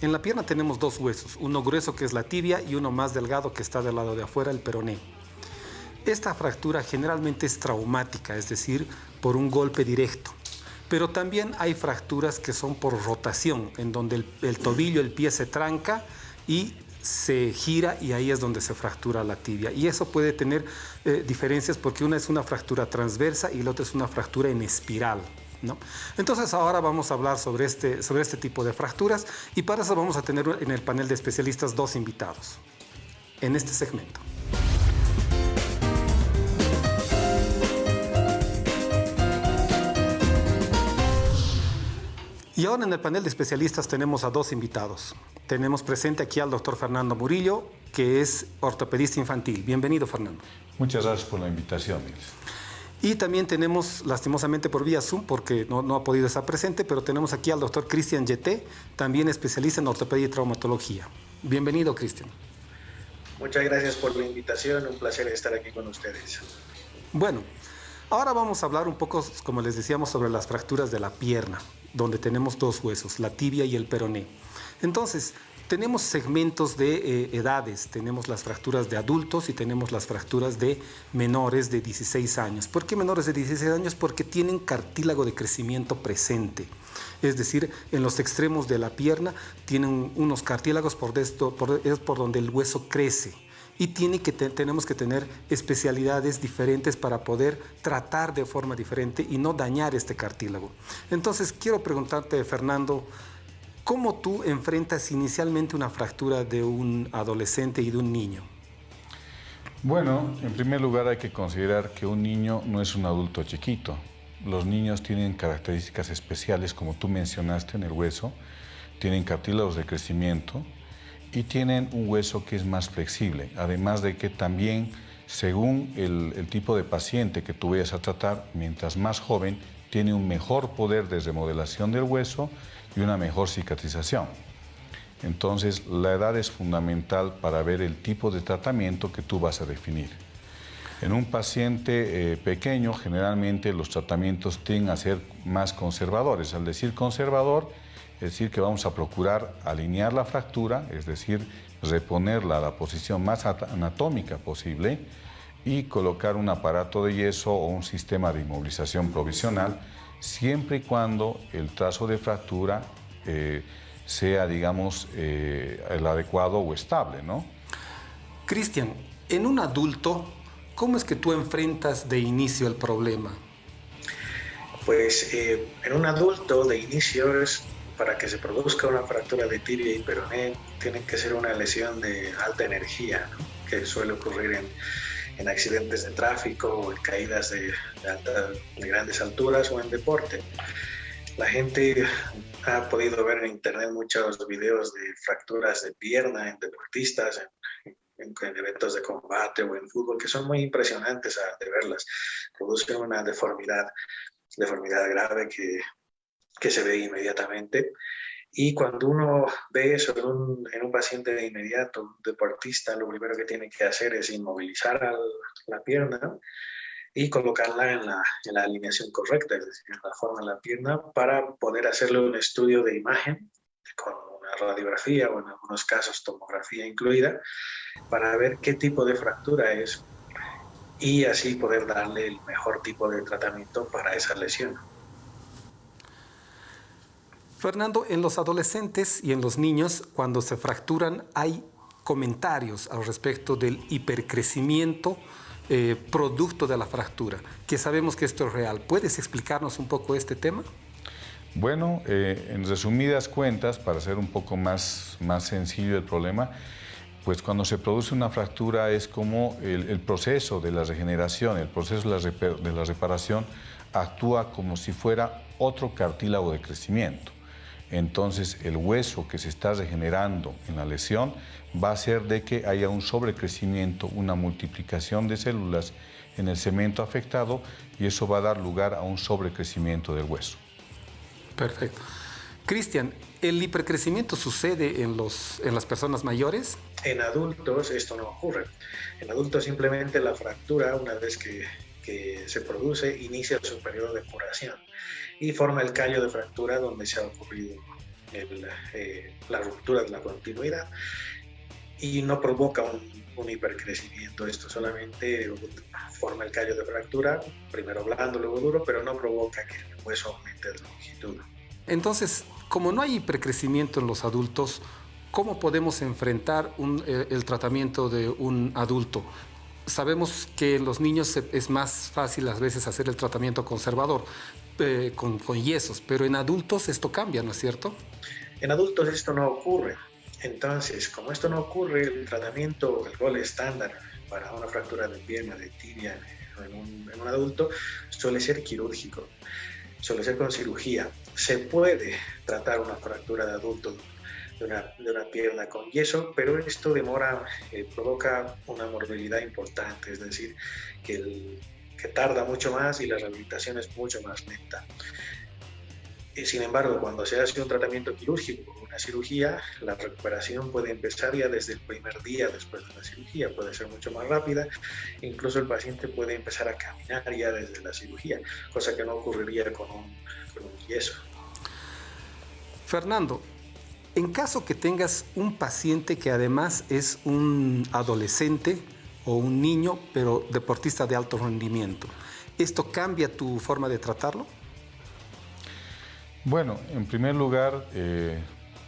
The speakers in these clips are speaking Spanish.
En la pierna tenemos dos huesos, uno grueso que es la tibia y uno más delgado que está del lado de afuera, el peroné. Esta fractura generalmente es traumática, es decir, por un golpe directo. Pero también hay fracturas que son por rotación, en donde el tobillo, el pie se tranca y se gira y ahí es donde se fractura la tibia. Y eso puede tener diferencias porque una es una fractura transversa y la otra es una fractura en espiral, ¿no? Entonces ahora vamos a hablar sobre este tipo de fracturas y para eso vamos a tener en el panel de especialistas dos invitados en este segmento. Y ahora en el panel de especialistas tenemos a dos invitados. Tenemos presente aquí al doctor Fernando Murillo, que es ortopedista infantil. Bienvenido, Fernando. Muchas gracias por la invitación, Nils. Y también tenemos, lastimosamente por vía Zoom, porque no ha podido estar presente, pero tenemos aquí al doctor Cristian Yeté, también especialista en ortopedia y traumatología. Bienvenido, Cristian. Muchas gracias por la invitación, un placer estar aquí con ustedes. Bueno, ahora vamos a hablar un poco, como les decíamos, sobre las fracturas de la pierna, donde tenemos dos huesos, la tibia y el peroné. Entonces, tenemos segmentos de edades, tenemos las fracturas de adultos y tenemos las fracturas de menores de 16 años. ¿Por qué menores de 16 años? Porque tienen cartílago de crecimiento presente. Es decir, en los extremos de la pierna tienen unos cartílagos es por donde el hueso crece. Y tenemos que tener especialidades diferentes para poder tratar de forma diferente y no dañar este cartílago. Entonces, quiero preguntarte, Fernando, ¿cómo tú enfrentas inicialmente una fractura de un adolescente y de un niño? Bueno, en primer lugar hay que considerar que un niño no es un adulto chiquito. Los niños tienen características especiales, como tú mencionaste, en el hueso. Tienen cartílagos de crecimiento y tienen un hueso que es más flexible, además de que también, según el tipo de paciente que tú vayas a tratar, mientras más joven, tiene un mejor poder de remodelación del hueso y una mejor cicatrización. Entonces, la edad es fundamental para ver el tipo de tratamiento que tú vas a definir. En un paciente pequeño, generalmente los tratamientos tienden a ser más conservadores. Al decir conservador, es decir, que vamos a procurar alinear la fractura, es decir, reponerla a la posición más anatómica posible y colocar un aparato de yeso o un sistema de inmovilización provisional, siempre y cuando el trazo de fractura sea, digamos, el adecuado o estable, ¿no? Cristian, en un adulto, ¿cómo es que tú enfrentas de inicio el problema? Pues en un adulto de inicio para que se produzca una fractura de tibia y peroné, tiene que ser una lesión de alta energía, ¿no? Que suele ocurrir en accidentes de tráfico o en caídas de grandes alturas o en deporte. La gente ha podido ver en internet muchos videos de fracturas de pierna en deportistas, en eventos de combate o en fútbol, que son muy impresionantes de verlas. Producen una deformidad grave que se ve inmediatamente. Y cuando uno ve eso en un paciente de inmediato, un deportista, lo primero que tiene que hacer es inmovilizar la pierna, ¿no? Y colocarla en la alineación correcta, es decir, en la forma de la pierna, para poder hacerle un estudio de imagen con una radiografía o en algunos casos tomografía incluida, para ver qué tipo de fractura es y así poder darle el mejor tipo de tratamiento para esa lesión. Fernando, en los adolescentes y en los niños, cuando se fracturan, hay comentarios al respecto del hipercrecimiento producto de la fractura, que sabemos que esto es real. ¿Puedes explicarnos un poco este tema? Bueno, en resumidas cuentas, para hacer un poco más sencillo el problema, pues cuando se produce una fractura es como el proceso de la regeneración, el proceso de la reparación actúa como si fuera otro cartílago de crecimiento. Entonces el hueso que se está regenerando en la lesión va a hacer de que haya un sobrecrecimiento, una multiplicación de células en el segmento afectado y eso va a dar lugar a un sobrecrecimiento del hueso. Perfecto. Cristian, ¿el hipercrecimiento sucede en las personas mayores? En adultos esto no ocurre. En adultos simplemente la fractura, una vez que se produce, inicia su periodo de curación y forma el callo de fractura donde se ha ocurrido la ruptura de la continuidad y no provoca un hipercrecimiento. Esto solamente forma el callo de fractura, primero blando, luego duro, pero no provoca que el hueso aumente de longitud. Entonces, como no hay hipercrecimiento en los adultos, ¿cómo podemos enfrentar el tratamiento de un adulto? Sabemos que en los niños es más fácil a veces hacer el tratamiento conservador con yesos, pero en adultos esto cambia, ¿no es cierto? En adultos esto no ocurre. Entonces, como esto no ocurre, el tratamiento, el gol estándar para una fractura de pierna, de tibia en un adulto suele ser quirúrgico, suele ser con cirugía. Se puede tratar una fractura de adulto de una pierna con yeso, pero esto provoca una morbilidad importante, es decir, que tarda mucho más y la rehabilitación es mucho más lenta. Sin embargo, cuando se hace un tratamiento quirúrgico o una cirugía, la recuperación puede empezar ya desde el primer día después de la cirugía, puede ser mucho más rápida, incluso el paciente puede empezar a caminar ya desde la cirugía, cosa que no ocurriría con un yeso. Fernando, en caso que tengas un paciente que además es un adolescente o un niño, pero deportista de alto rendimiento, ¿esto cambia tu forma de tratarlo? Bueno, en primer lugar,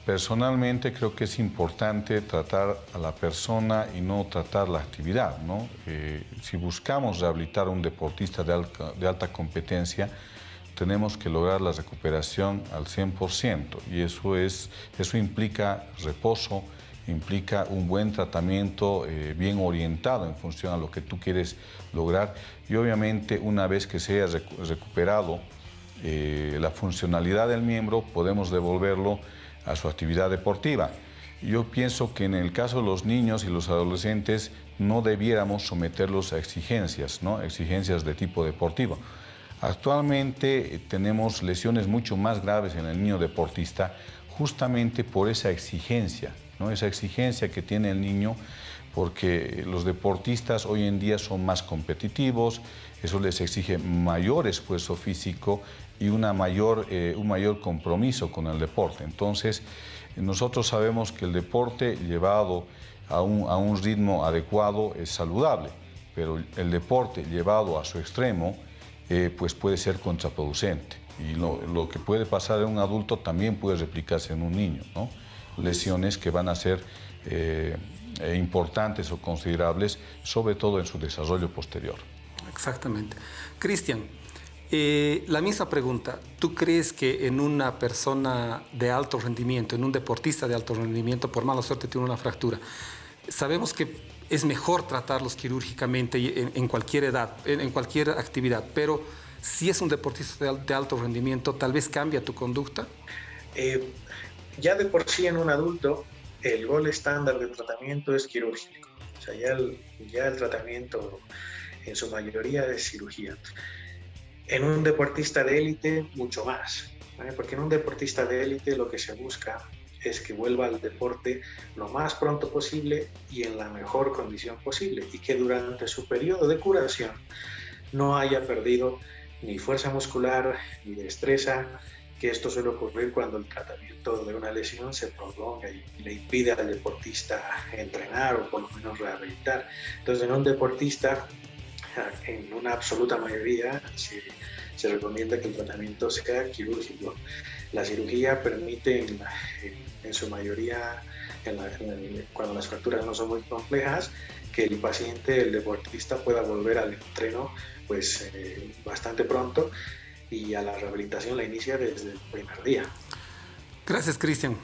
personalmente creo que es importante tratar a la persona y no tratar la actividad, ¿no? Si buscamos rehabilitar a un deportista de alta competencia, tenemos que lograr la recuperación al 100% y eso implica reposo, implica un buen tratamiento bien orientado en función a lo que tú quieres lograr y obviamente una vez que se haya recuperado la funcionalidad del miembro, podemos devolverlo a su actividad deportiva. Yo pienso que en el caso de los niños y los adolescentes no debiéramos someterlos a exigencias, ¿no? Exigencias de tipo deportivo. Actualmente tenemos lesiones mucho más graves en el niño deportista justamente por esa exigencia, ¿no? Esa exigencia que tiene el niño porque los deportistas hoy en día son más competitivos, eso les exige mayor esfuerzo físico y un mayor compromiso con el deporte. Entonces, nosotros sabemos que el deporte llevado a un ritmo adecuado es saludable, pero el deporte llevado a su extremo pues puede ser contraproducente. Y lo que puede pasar en un adulto también puede replicarse en un niño, ¿no? Lesiones que van a ser importantes o considerables, sobre todo en su desarrollo posterior. Exactamente. Cristian, la misma pregunta. ¿Tú crees que en una persona de alto rendimiento, en un deportista de alto rendimiento, por mala suerte tiene una fractura, sabemos que es mejor tratarlos quirúrgicamente en cualquier edad, en cualquier actividad, pero si es un deportista de alto rendimiento, tal vez cambia tu conducta? Ya de por sí en un adulto, el gol estándar de tratamiento es quirúrgico. O sea, ya el tratamiento en su mayoría es cirugía. En un deportista de élite, mucho más, ¿vale? Porque en un deportista de élite lo que se busca es que vuelva al deporte lo más pronto posible y en la mejor condición posible y que durante su periodo de curación no haya perdido ni fuerza muscular ni destreza, que esto suele ocurrir cuando el tratamiento de una lesión se prolonga y le impide al deportista entrenar o por lo menos rehabilitar. Entonces, en un deportista, en una absoluta mayoría, se recomienda que el tratamiento sea quirúrgico. La cirugía permite en su mayoría, cuando las fracturas no son muy complejas, que el paciente, el deportista, pueda volver al entreno pues, bastante pronto y a la rehabilitación la inicia desde el primer día. Gracias, Cristian.